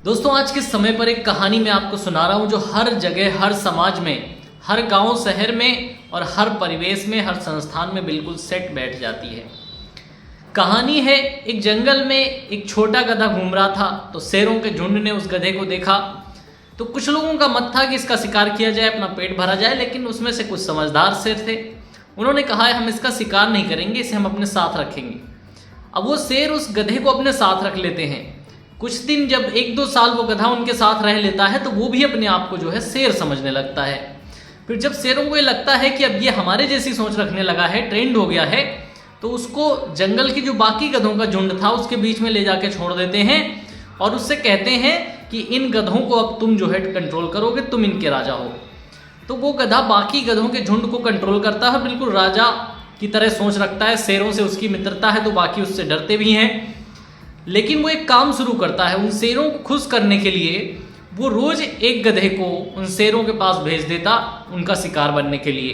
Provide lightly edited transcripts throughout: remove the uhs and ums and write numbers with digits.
दोस्तों आज के समय पर एक कहानी मैं आपको सुना रहा हूँ जो हर जगह, हर समाज में, हर गांव शहर में और हर परिवेश में, हर संस्थान में बिल्कुल सेट बैठ जाती है। कहानी है, एक जंगल में एक छोटा गधा घूम रहा था तो शेरों के झुंड ने उस गधे को देखा। तो कुछ लोगों का मत था कि इसका शिकार किया जाए, अपना पेट भरा जाए, लेकिन उसमें से कुछ समझदार शेर थे। उन्होंने कहा है हम इसका शिकार नहीं करेंगे, इसे हम अपने साथ रखेंगे। अब वो शेर उस गधे को अपने साथ रख लेते हैं। कुछ दिन जब 1-2 साल वो गधा उनके साथ रह लेता है तो वो भी अपने आप को जो है शेर समझने लगता है। फिर जब शेरों को ये लगता है कि अब ये हमारे जैसी सोच रखने लगा है, ट्रेंड हो गया है, तो उसको जंगल की जो बाकी गधों का झुंड था उसके बीच में ले जाके छोड़ देते हैं और उससे कहते हैं कि इन गधों को अब तुम जो है कंट्रोल करोगे, तुम इनके राजा हो। तो वो गधा बाकी गधों के झुंड को कंट्रोल करता है, बिल्कुल राजा की तरह सोच रखता है। शेरों से उसकी मित्रता है तो बाकी उससे डरते भी हैं। लेकिन वो एक काम शुरू करता है, उन शेरों को खुश करने के लिए वो रोज एक गधे को उन शेरों के पास भेज देता उनका शिकार बनने के लिए।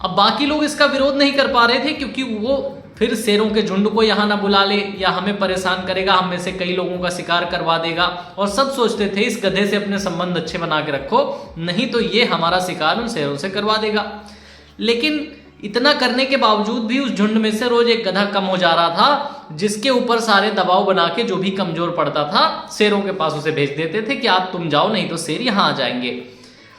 अब बाकी लोग इसका विरोध नहीं कर पा रहे थे क्योंकि वो फिर शेरों के झुंड को यहाँ ना बुला ले या हमें परेशान करेगा, हम में से कई लोगों का शिकार करवा देगा। और सब सोचते थे इस गधे से अपने संबंध अच्छे बना के रखो, नहीं तो ये हमारा शिकार उन शेरों से करवा देगा। लेकिन इतना करने के बावजूद भी उस झुंड में से रोज एक गधा कम हो जा रहा था, जिसके ऊपर सारे दबाव बना के जो भी कमजोर पड़ता था शेरों के पास उसे भेज देते थे कि आप तुम जाओ, नहीं तो शेर यहाँ आ जाएंगे।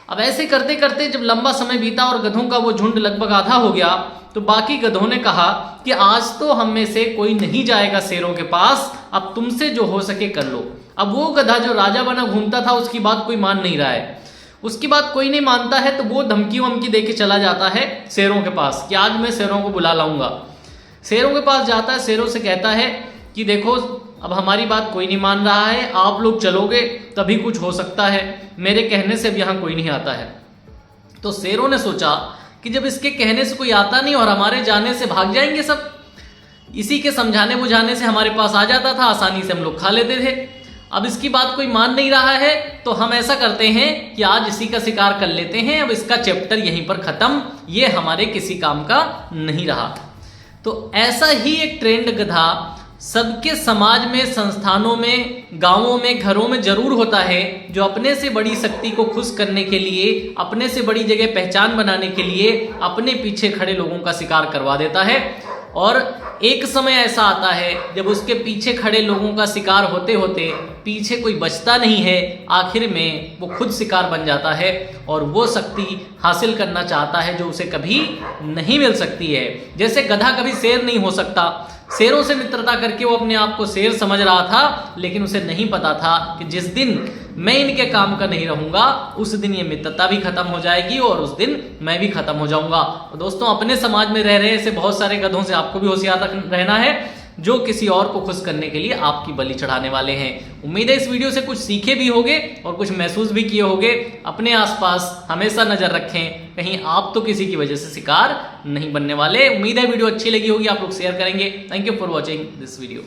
अब ऐसे करते करते जब लंबा समय बीता और गधों का वो झुंड लगभग आधा हो गया तो बाकी गधों ने कहा कि आज तो हम में से कोई नहीं जाएगा शेरों के पास, अब तुमसे जो हो सके कर लो। अब वो गधा जो राजा बना घूमता था उसकी बात कोई मान नहीं रहा है, उसकी बात कोई नहीं मानता है, तो वो धमकी वमकी दे के चला जाता है शेरों के पास कि आज मैं शेरों को बुला लाऊंगा। शेरों के पास जाता है, शेरों से कहता है कि देखो अब हमारी बात कोई नहीं मान रहा है, आप लोग चलोगे तभी कुछ हो सकता है, मेरे कहने से अब यहाँ कोई नहीं आता है। तो शेरों ने सोचा कि जब इसके कहने से कोई आता नहीं और हमारे जाने से भाग जाएंगे सब, इसी के समझाने बुझाने से हमारे पास आ जाता था, आसानी से हम लोग खा लेते थे। अब इसकी बात कोई मान नहीं रहा है तो हम ऐसा करते हैं कि आज इसी का शिकार कर लेते हैं, अब इसका चैप्टर यहीं पर खत्म, ये हमारे किसी काम का नहीं रहा। तो ऐसा ही एक ट्रेंड गधा सबके समाज में, संस्थानों में, गांवों में, घरों में जरूर होता है, जो अपने से बड़ी शक्ति को खुश करने के लिए, अपने से बड़ी जगह पहचान बनाने के लिए अपने पीछे खड़े लोगों का शिकार करवा देता है। और एक समय ऐसा आता है जब उसके पीछे खड़े लोगों का शिकार होते होते पीछे कोई बचता नहीं है, आखिर में वो खुद शिकार बन जाता है और वो शक्ति हासिल करना चाहता है जो उसे कभी नहीं मिल सकती है। जैसे गधा कभी शेर नहीं हो सकता, शेरों से मित्रता करके वो अपने आप को शेर समझ रहा था, लेकिन उसे नहीं पता था कि जिस दिन मैं इनके काम का नहीं रहूंगा उस दिन ये मित्रता भी खत्म हो जाएगी और उस दिन मैं भी खत्म हो जाऊंगा। तो दोस्तों अपने समाज में रह रहे ऐसे बहुत सारे गधों से आपको भी होशियार रहना है जो किसी और को खुश करने के लिए आपकी बलि चढ़ाने वाले हैं। उम्मीद है इस वीडियो से कुछ सीखे भी होंगे और कुछ महसूस भी किए होंगे। अपने आसपास हमेशा नजर रखें, कहीं आप तो किसी की वजह से शिकार नहीं बनने वाले। उम्मीद है वीडियो अच्छी लगी होगी, आप लोग शेयर करेंगे। Thank you for watching this video.